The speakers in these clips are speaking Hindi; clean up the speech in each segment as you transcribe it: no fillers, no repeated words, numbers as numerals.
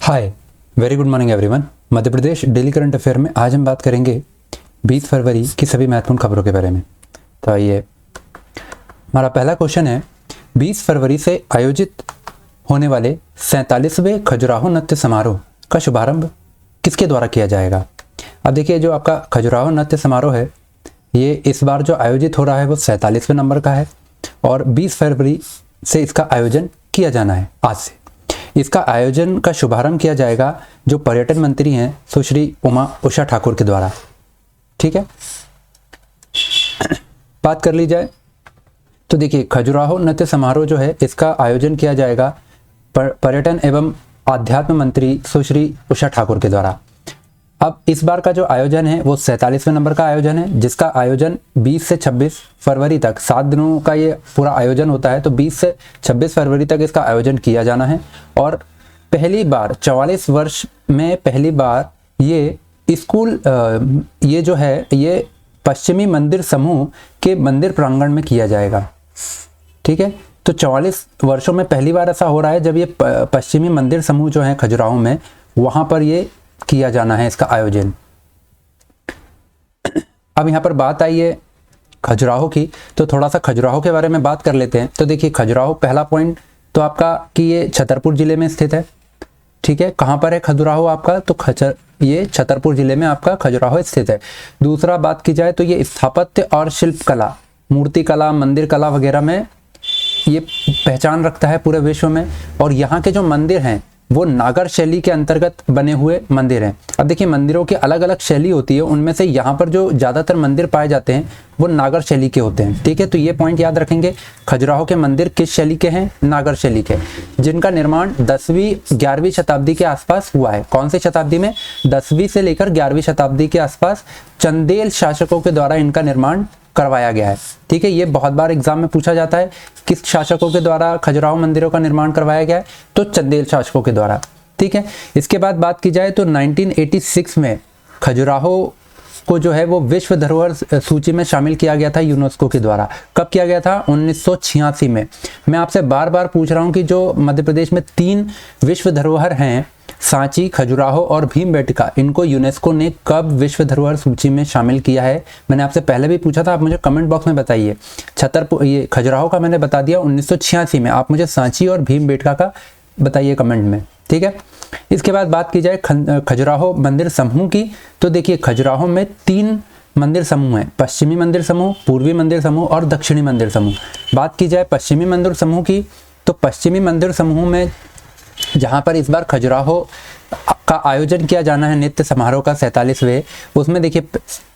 हाय, very good morning everyone. Madhya Pradesh daily current affair में आज हम बात करेंगे 20 फरवरी की सभी महत्वपूर्ण खबरों के बारे में। तो आइए, हमारा पहला क्वेश्चन है, 20 फरवरी से आयोजित होने वाले 47वें खजुराहो नृत्य समारोह का शुभारंभ किसके द्वारा किया जाएगा। अब देखिए, जो आपका खजुराहो नृत्य समारोह है, ये इस बार जो आयोजित हो रहा है वो 47वें नंबर का है और 20 फरवरी से इसका आयोजन किया जाना है। आज से इसका आयोजन का शुभारंभ किया जाएगा जो पर्यटन मंत्री हैं सुश्री उषा ठाकुर के द्वारा। ठीक है, बात कर ली जाए तो देखिए, खजुराहो नृत्य समारोह जो है इसका आयोजन किया जाएगा पर्यटन एवं आध्यात्म मंत्री सुश्री उषा ठाकुर के द्वारा। अब इस बार का जो आयोजन है वो 47वें नंबर का आयोजन है, जिसका आयोजन 20 से 26 फरवरी तक 7 दिनों का ये पूरा आयोजन होता है। तो 20 से 26 फरवरी तक इसका आयोजन किया जाना है और पहली बार 44 वर्ष में पहली बार ये स्कूल ये जो है ये पश्चिमी मंदिर समूह के मंदिर प्रांगण में किया जाएगा। ठीक है, तो 44 वर्षों में पहली बार ऐसा हो रहा है जब ये पश्चिमी मंदिर समूह जो है खजुराहो में, वहां पर ये किया जाना है इसका आयोजन। अब यहाँ पर बात आई है खजुराहो की, तो थोड़ा सा खजुराहो के बारे में बात कर लेते हैं। तो देखिए, खजुराहो पहला पॉइंट तो आपका कि ये छतरपुर जिले में स्थित है। ठीक है, कहाँ पर है खजुराहो आपका, तो ये छतरपुर जिले में आपका खजुराहो स्थित है। दूसरा बात की जाए तो ये स्थापत्य और शिल्प कला, मूर्ति कला, मंदिर कला वगैरह में ये पहचान रखता है पूरे विश्व में। और यहाँ के जो मंदिर हैं वो नागर शैली के अंतर्गत बने हुए मंदिर हैं। अब देखिए, मंदिरों की अलग अलग शैली होती है, उनमें से यहाँ पर जो ज़्यादातर मंदिर पाए जाते हैं वो नागर शैली के होते हैं। ठीक है, तो ये पॉइंट याद रखेंगे। खजुराहो के मंदिर किस शैली के हैं? नागर शैली के, जिनका निर्माण 10वीं 11वीं शताब्दी के आसपास हुआ है। कौन सी शताब्दी में? 10वीं से लेकर 11वीं शताब्दी के आसपास चंदेल शासकों के द्वारा इनका निर्माण करवाया गया है। ठीक है, ये बहुत बार एग्जाम में पूछा जाता है, किस शासकों के द्वारा खजुराहो मंदिरों का निर्माण करवाया गया है, तो चंदेल शासकों के द्वारा। ठीक है, इसके बाद बात की जाए तो 1986 में खजुराहो को जो है वो विश्व धरोहर सूची में शामिल किया गया था यूनेस्को के द्वारा। कब किया गया था? 1986 में। मैं आपसे बार बार पूछ रहा हूँ कि जो मध्य प्रदेश में 3 विश्व धरोहर हैं, सांची, खजुराहो और भीमबेटका, इनको यूनेस्को ने कब विश्व धरोहर सूची में शामिल किया है? मैंने आपसे पहले भी पूछा था, आप मुझे कमेंट बॉक्स में बताइए। ये खजुराहो का मैंने बता दिया 1986 में, आप मुझे सांची और भीमबेटका का बताइए कमेंट में। ठीक है, इसके बाद बात की जाए खजुराहो मंदिर समूह की, तो देखिए, खजुराहो में 3 मंदिर समूह हैं, पश्चिमी मंदिर समूह, पूर्वी मंदिर समूह और दक्षिणी मंदिर समूह। बात की जाए पश्चिमी मंदिर समूह की, तो पश्चिमी मंदिर समूह में जहाँ पर इस बार खजुराहो का आयोजन किया जाना है नृत्य समारोह का 47वें, उसमें देखिए,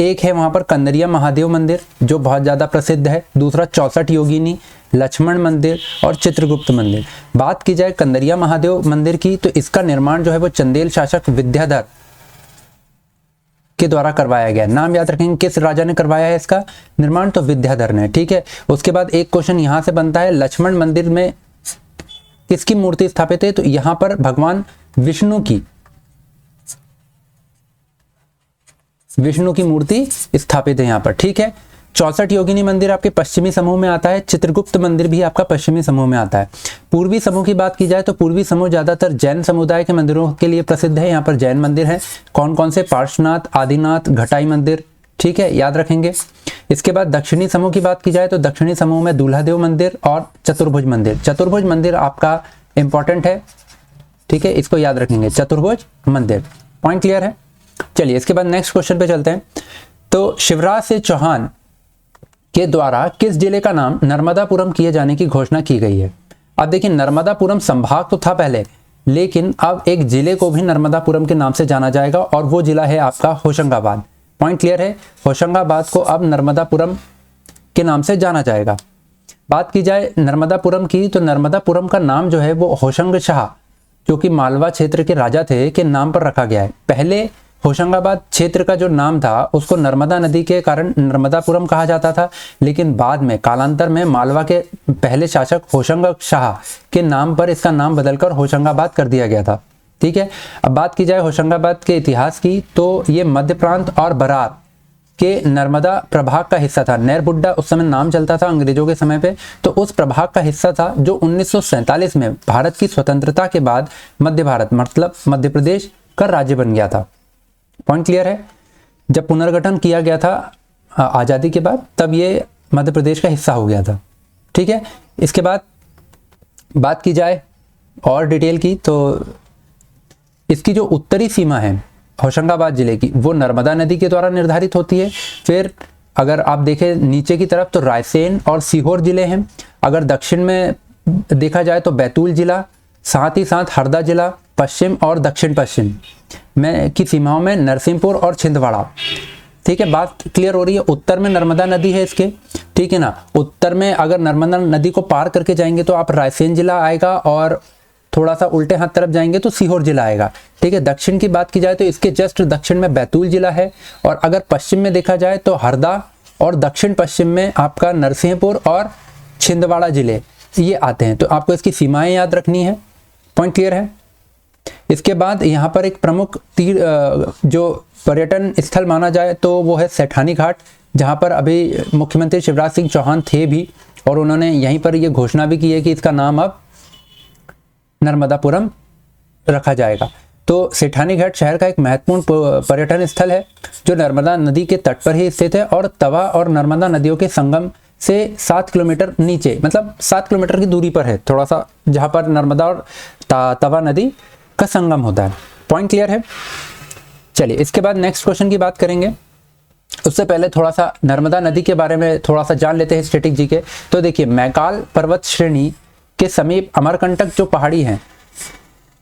एक है वहाँ पर कंदरिया महादेव मंदिर जो बहुत ज़्यादा प्रसिद्ध है। दूसरा 64 योगिनी, लक्ष्मण मंदिर और चित्रगुप्त मंदिर। बात की जाए कंदरिया महादेव मंदिर की, तो इसका निर्माण जो है वो चंदेल शासक विद्याधर के द्वारा करवाया गया। नाम याद रखेंगे, किस राजा ने करवाया है इसका निर्माण? तो विद्याधर ने। ठीक है, उसके बाद एक क्वेश्चन यहाँ से बनता है, लक्ष्मण मंदिर में किसकी मूर्ति स्थापित है? तो यहां पर भगवान विष्णु की मूर्ति स्थापित है यहां पर। ठीक है, 64 योगिनी मंदिर आपके पश्चिमी समूह में आता है, चित्रगुप्त मंदिर भी आपका पश्चिमी समूह में आता है। पूर्वी समूह की बात की जाए तो पूर्वी समूह ज्यादातर जैन समुदाय के मंदिरों के लिए प्रसिद्ध है। यहाँ पर जैन मंदिर है, कौन कौन से? पार्श्वनाथ, आदिनाथ, घटाई मंदिर। ठीक है, याद रखेंगे। इसके बाद दक्षिणी समूह की बात की जाए तो दक्षिणी समूह में दूल्हादेव मंदिर और चतुर्भुज मंदिर। चतुर्भुज मंदिर आपका इंपॉर्टेंट है। ठीक है, इसको याद रखेंगे, चतुर्भुज मंदिर। पॉइंट क्लियर है? चलिए, इसके बाद नेक्स्ट क्वेश्चन पे चलते हैं। तो शिवराज सिंह चौहान के द्वारा किस जिले का नाम नर्मदापुरम किए जाने की घोषणा की गई है? अब देखिए, नर्मदापुरम संभाग तो था पहले, लेकिन अब एक जिले को भी नर्मदापुरम के नाम से जाना जाएगा और वो जिला है आपका होशंगाबाद। पॉइंट क्लियर है? होशंगाबाद को अब नर्मदापुरम के नाम से जाना जाएगा। बात की जाए नर्मदापुरम की, तो नर्मदापुरम का नाम जो है वो होशंग शाह, जो कि मालवा क्षेत्र के राजा थे, के नाम पर रखा गया है। पहले होशंगाबाद क्षेत्र का जो नाम था उसको नर्मदा नदी के कारण नर्मदापुरम कहा जाता था, लेकिन बाद में कालांतर में मालवा के पहले शासक होशंग शाह के नाम पर इसका नाम बदलकर होशंगाबाद कर दिया गया था। ठीक है, अब बात की जाए होशंगाबाद के इतिहास की, तो ये मध्य प्रांत और बरार के नर्मदा प्रभाग का हिस्सा था। नैरबुड्डा उस समय नाम चलता था अंग्रेजों के समय पे, तो उस प्रभाग का हिस्सा था जो 1947 में भारत की स्वतंत्रता के बाद मध्य भारत मतलब मध्य प्रदेश का राज्य बन गया था। पॉइंट क्लियर है? जब पुनर्गठन किया गया था आज़ादी के बाद, तब ये मध्य प्रदेश का हिस्सा हो गया था। ठीक है, इसके बाद बात की जाए और डिटेल की, तो इसकी जो उत्तरी सीमा है होशंगाबाद जिले की, वो नर्मदा नदी के द्वारा निर्धारित होती है। फिर अगर आप देखें नीचे की तरफ तो रायसेन और सीहोर जिले हैं। अगर दक्षिण में देखा जाए तो बैतूल जिला, साथ ही साथ हरदा जिला, पश्चिम और दक्षिण पश्चिम में की सीमाओं में नरसिंहपुर और छिंदवाड़ा। ठीक है, बात क्लियर हो रही है? उत्तर में नर्मदा नदी है इसके, ठीक है ना। उत्तर में अगर नर्मदा नदी को पार करके जाएंगे तो आप रायसेन जिला आएगा, और थोड़ा सा उल्टे हाथ तरफ जाएंगे तो सीहोर जिला आएगा। ठीक है, दक्षिण की बात की जाए तो इसके जस्ट दक्षिण में बैतूल जिला है, और अगर पश्चिम में देखा जाए तो हरदा, और दक्षिण पश्चिम में आपका नरसिंहपुर और छिंदवाड़ा जिले ये आते हैं। तो आपको इसकी सीमाएं याद रखनी है। पॉइंट क्लियर है? इसके बाद यहाँ पर एक प्रमुख जो पर्यटन स्थल माना जाए तो वो है सेठानी घाट, जहाँ पर अभी मुख्यमंत्री शिवराज सिंह चौहान थे भी, और उन्होंने यहीं पर ये घोषणा भी की है कि इसका नाम अब नर्मदापुरम रखा जाएगा। तो सेठानी घाट शहर का एक महत्वपूर्ण पर्यटन स्थल है जो नर्मदा नदी के तट पर ही स्थित है, और तवा और नर्मदा नदियों के संगम से 7 किलोमीटर नीचे, मतलब 7 किलोमीटर की दूरी पर है थोड़ा सा, जहाँ पर नर्मदा और तवा नदी का संगम होता है। पॉइंट क्लियर है? चलिए, इसके बाद नेक्स्ट क्वेश्चन की बात करेंगे। उससे पहले थोड़ा सा नर्मदा नदी के बारे में थोड़ा सा जान लेते हैं स्टैटिक जी के। तो देखिए, मैकाल पर्वत श्रेणी के समीप अमरकंटक जो पहाड़ी है,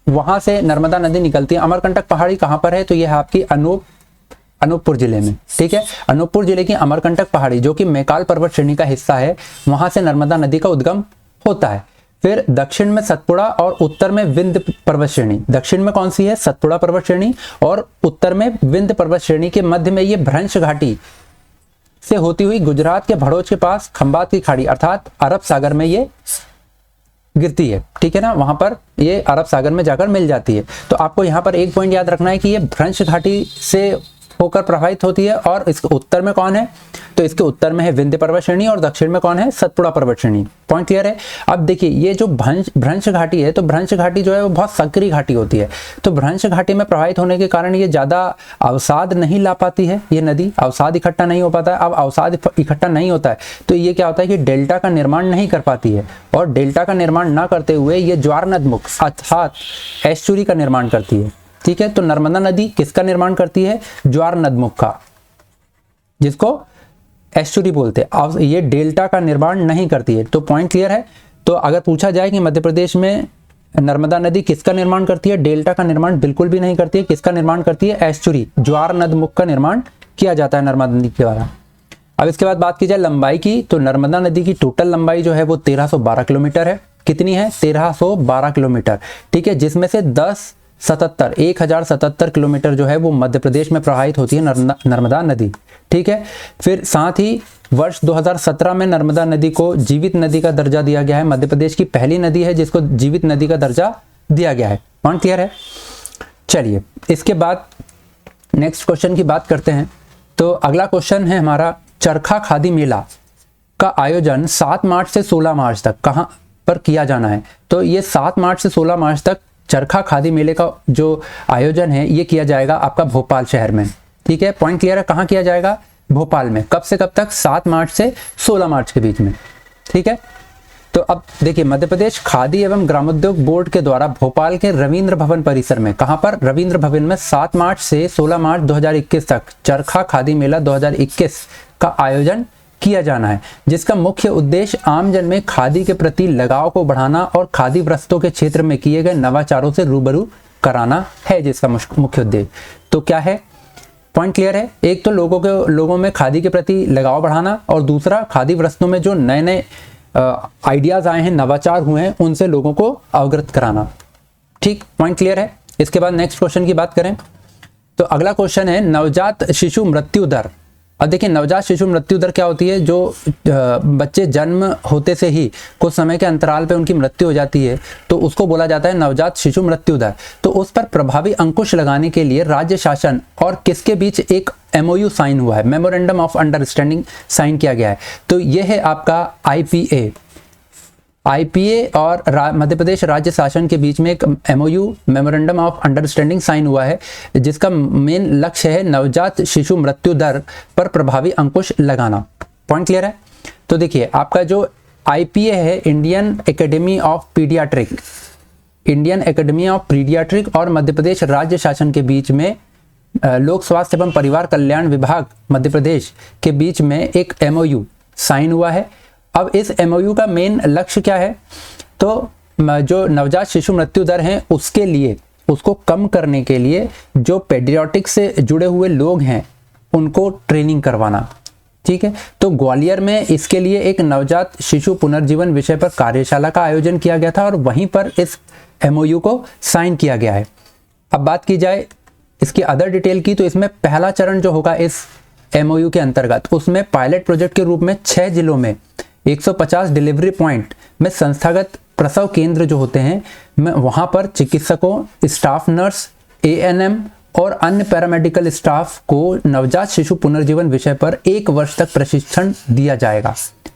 वहां से नर्मदा नदी निकलती है। अमरकंटक पहाड़ी कहाँ पर है? तो यह है आपकी अनूपपुर जिले में। ठीक है, अनूपपुर जिले की अमरकंटक पहाड़ी जो कि मैकाल पर्वत श्रेणी का हिस्सा है, वहां से नर्मदा नदी का उद्गम होता है। फिर दक्षिण में सतपुड़ा और उत्तर में विंध्य पर्वत श्रेणी। दक्षिण में कौन सी है? सतपुड़ा पर्वत श्रेणी, और उत्तर में विंध्य पर्वत श्रेणी के मध्य में ये भ्रंश घाटी से होती हुई गुजरात के भड़ोच के पास खंबात की खाड़ी अर्थात अरब सागर में ये गिरती है। ठीक है ना, वहां पर ये अरब सागर में जाकर मिल जाती है। तो आपको यहाँ पर एक पॉइंट याद रखना है कि ये भ्रंश घाटी से होकर प्रभावित होती है, और इसके उत्तर में कौन है? तो इसके उत्तर में है विंध्य पर्वत श्रेणी, और दक्षिण में कौन है? सतपुड़ा पर्वत श्रेणी। पॉइंट क्लियर है? अब देखिए, ये जो भ्रंश घाटी है, तो भ्रंश घाटी जो है वो बहुत संकरी घाटी होती है। तो भ्रंश घाटी में प्रभावित होने के कारण ये ज्यादा अवसाद नहीं ला पाती है, ये नदी अवसाद इकट्ठा नहीं हो पाता है। अब अवसाद इकट्ठा नहीं होता है तो ये क्या होता है कि डेल्टा का निर्माण नहीं कर पाती है, और डेल्टा का निर्माण ना करते हुए ये ज्वार नदमुख अर्थात एस्चुरी का निर्माण करती है। ठीक है, तो नर्मदा नदी किसका निर्माण करती है? ज्वार नदमुख का, जिसको एस्चुरी बोलते हैं। ये डेल्टा का निर्माण नहीं करती है। तो पॉइंट क्लियर है? तो अगर पूछा जाए कि मध्य प्रदेश में नर्मदा नदी किसका निर्माण करती है? डेल्टा का निर्माण बिल्कुल भी नहीं करती है। किसका निर्माण करती है? एस्चुरी, ज्वार नदमुख का निर्माण किया जाता है नर्मदा नदी के द्वारा। अब इसके बाद बात की जाए लंबाई की, तो नर्मदा नदी की टोटल लंबाई जो है वो 1312 किलोमीटर है। कितनी है? 1312 किलोमीटर। ठीक है, जिसमें से 1077 किलोमीटर जो है वो मध्य प्रदेश में प्रवाहित होती है नर्मदा नदी। ठीक है, फिर साथ ही वर्ष 2017 में नर्मदा नदी को जीवित नदी का दर्जा दिया गया है। मध्य प्रदेश की पहली नदी है जिसको जीवित नदी का दर्जा दिया गया है। पॉइंट क्लियर है? चलिए, इसके बाद नेक्स्ट क्वेश्चन की बात करते हैं। तो अगला क्वेश्चन है हमारा, चरखा खादी मेला का आयोजन 7 मार्च से 16 मार्च तक कहाँ पर किया जाना है? तो ये 7 मार्च से 16 मार्च तक चरखा खादी मेले का जो आयोजन है ये किया जाएगा आपका भोपाल शहर में। ठीक है, पॉइंट क्लियर है? कहाँ किया जाएगा? भोपाल में। कब से कब तक? 7 मार्च से 16 मार्च के बीच में। ठीक है, तो अब देखिए, मध्य प्रदेश खादी एवं ग्रामोद्योग बोर्ड के द्वारा भोपाल के रविंद्र भवन परिसर में, कहाँ पर? रविंद्र भवन में 7 मार्च से 16 मार्च 2021 तक चरखा खादी मेला 2021 का आयोजन किया जाना है, जिसका मुख्य उद्देश्य आमजन में खादी के प्रति लगाव को बढ़ाना और खादी वस्त्रों के क्षेत्र में किए गए नवाचारों से रूबरू कराना है, जिसका मुख्य उद्देश्य। तो क्या है? पॉइंट क्लियर है? एक तो लोगों में खादी के प्रति लगाव बढ़ाना, और दूसरा खादी वस्त्रों में जो नए नए आइडियाज आए हैं, नवाचार हुए हैं, उनसे लोगों को अवगत कराना। ठीक, पॉइंट क्लियर है? इसके बाद नेक्स्ट क्वेश्चन की बात करें तो अगला क्वेश्चन है, नवजात शिशु मृत्यु दर अब देखिए नवजात शिशु मृत्यु दर क्या होती है, जो बच्चे जन्म होते से ही कुछ समय के अंतराल पे उनकी मृत्यु हो जाती है तो उसको बोला जाता है नवजात शिशु मृत्यु दर। तो उस पर प्रभावी अंकुश लगाने के लिए राज्य शासन और किसके बीच एक MOU साइन हुआ है, मेमोरेंडम ऑफ अंडरस्टैंडिंग साइन किया गया है। तो ये है आपका IPA और मध्य प्रदेश राज्य शासन के बीच में एक MOU memorandum of understanding sign हुआ है, जिसका मेन लक्ष्य है नवजात शिशु मृत्यु दर पर प्रभावी अंकुश लगाना। पॉइंट क्लियर है? तो देखिए आपका जो IPA है, इंडियन एकेडमी ऑफ पीडियाट्रिक और मध्य प्रदेश राज्य शासन के बीच में लोक स्वास्थ्य एवं परिवार कल्याण विभाग मध्य प्रदेश के बीच में एक MOU साइन हुआ है। अब इस MOU का मेन लक्ष्य क्या है, तो जो नवजात शिशु मृत्यु दर है उसके लिए, उसको कम करने के लिए जो पेडियाट्रिक से जुड़े हुए लोग हैं उनको ट्रेनिंग करवाना। ठीक है, तो ग्वालियर में इसके लिए एक नवजात शिशु पुनर्जीवन विषय पर कार्यशाला का आयोजन किया गया था और वहीं पर इस MOU को साइन किया गया है। अब बात की जाए इसकी अदर डिटेल की, तो इसमें पहला चरण जो होगा इस MOU के अंतर्गत, उसमें पायलट प्रोजेक्ट के रूप में 6 जिलों में 150 डिलीवरी पॉइंट में संस्थागत प्रसव केंद्र जो होते हैं, मैं वहां पर चिकित्सकों, स्टाफ नर्स, ANM और अन्य पैरामेडिकल स्टाफ को नवजात शिशु पुनर्जीवन विषय पर 1 वर्ष तक प्रशिक्षण दिया जाएगा।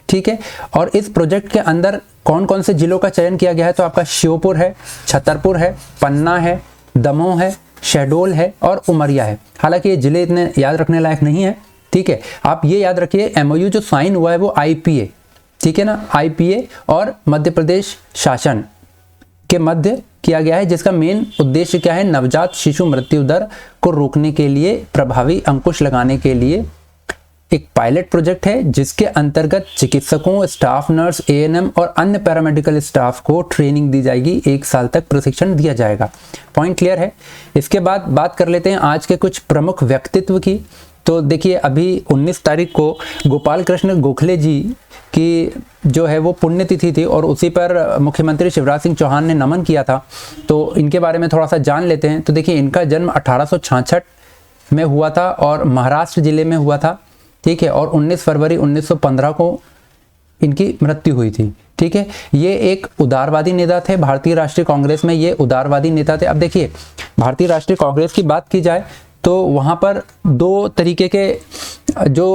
ठीक है, और इस प्रोजेक्ट के अंदर कौन कौन से जिलों का चयन किया गया है, तो आपका श्योपुर है, छतरपुर है, पन्ना है, दमोह है, शहडोल है और उमरिया है। हालांकि ये जिले इतने याद रखने लायक नहीं है। ठीक है, आप ये याद रखिए MOU जो साइन हुआ है वो IPA, ठीक है ना, IPA और मध्य प्रदेश शासन के मध्य किया गया है, जिसका मेन उद्देश्य क्या है, नवजात शिशु मृत्यु दर को रोकने के लिए, प्रभावी अंकुश लगाने के लिए एक पायलट प्रोजेक्ट है, जिसके अंतर्गत चिकित्सकों, स्टाफ नर्स, ANM और अन्य पैरामेडिकल स्टाफ को ट्रेनिंग दी जाएगी, 1 साल तक प्रशिक्षण दिया जाएगा। पॉइंट क्लियर है? इसके बाद बात कर लेते हैं आज के कुछ प्रमुख व्यक्तित्व की। तो देखिए अभी 19 तारीख को गोपाल कृष्ण गोखले जी की जो है वो पुण्यतिथि थी और उसी पर मुख्यमंत्री शिवराज सिंह चौहान ने नमन किया था। तो इनके बारे में थोड़ा सा जान लेते हैं। तो देखिए इनका जन्म 1866 में हुआ था और महाराष्ट्र जिले में हुआ था। ठीक है, और 19 फरवरी 1915 को इनकी मृत्यु हुई थी। ठीक है, ये एक उदारवादी नेता थे। भारतीय राष्ट्रीय कांग्रेस में ये उदारवादी नेता थे। अब देखिए भारतीय राष्ट्रीय कांग्रेस की बात की जाए तो वहाँ पर 2 तरीके के जो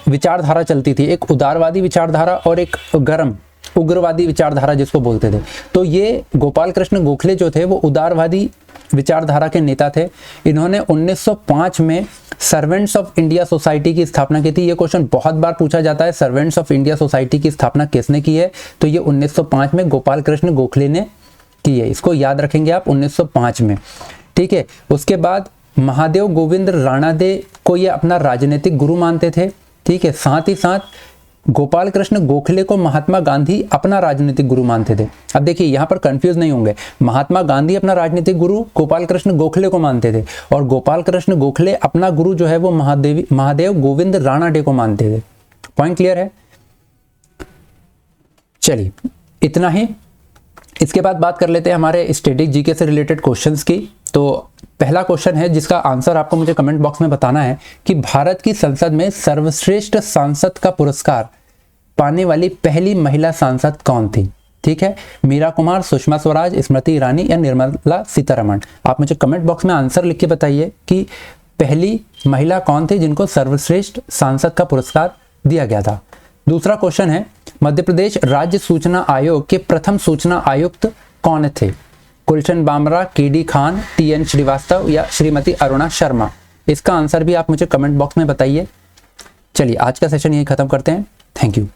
विचारधारा चलती थी, एक उदारवादी विचारधारा और एक गर्म उग्रवादी विचारधारा जिसको बोलते थे। तो ये गोपाल कृष्ण गोखले जो थे वो उदारवादी विचारधारा के नेता थे। इन्होंने 1905 में सर्वेंट्स ऑफ इंडिया सोसाइटी की स्थापना की थी। ये क्वेश्चन बहुत बार पूछा जाता है, सर्वेंट्स ऑफ इंडिया सोसाइटी की स्थापना किसने की है, तो ये 1905 में गोपाल कृष्ण गोखले ने की है। इसको याद रखेंगे आप, 1905 में। ठीक है, उसके बाद महादेव गोविंद राणादे को ये अपना राजनीतिक गुरु मानते थे। ठीक है, साथ ही साथ गोपाल कृष्ण गोखले को महात्मा गांधी अपना राजनीतिक गुरु मानते थे। अब देखिए यहाँ पर कंफ्यूज नहीं होंगे, महात्मा गांधी अपना राजनीतिक गुरु गोपाल कृष्ण गोखले को मानते थे और गोपाल कृष्ण गोखले अपना गुरु जो है वो महादेव गोविंद राणाडे को मानते थे। पॉइंट क्लियर है? चलिए इतना ही। इसके बाद बात कर लेते हैं हमारे स्टैटिक जीके से रिलेटेड क्वेश्चंस की। तो पहला क्वेश्चन है जिसका आंसर आपको मुझे कमेंट बॉक्स में बताना है कि भारत की संसद में सर्वश्रेष्ठ सांसद का पुरस्कार पाने वाली पहली महिला सांसद कौन थी। ठीक है, मीरा कुमार, सुषमा स्वराज, स्मृति ईरानी या निर्मला सीतारमण। आप मुझे कमेंट बॉक्स में आंसर लिख के बताइए कि पहली महिला कौन थी जिनको सर्वश्रेष्ठ सांसद का पुरस्कार दिया गया था। दूसरा क्वेश्चन है मध्य प्रदेश राज्य सूचना आयोग के प्रथम सूचना आयुक्त कौन थे। गुलशन बामरा, KD खान, TN श्रीवास्तव या श्रीमती अरुणा शर्मा। इसका आंसर भी आप मुझे कमेंट बॉक्स में बताइए। चलिए आज का सेशन यही खत्म करते हैं। Thank you.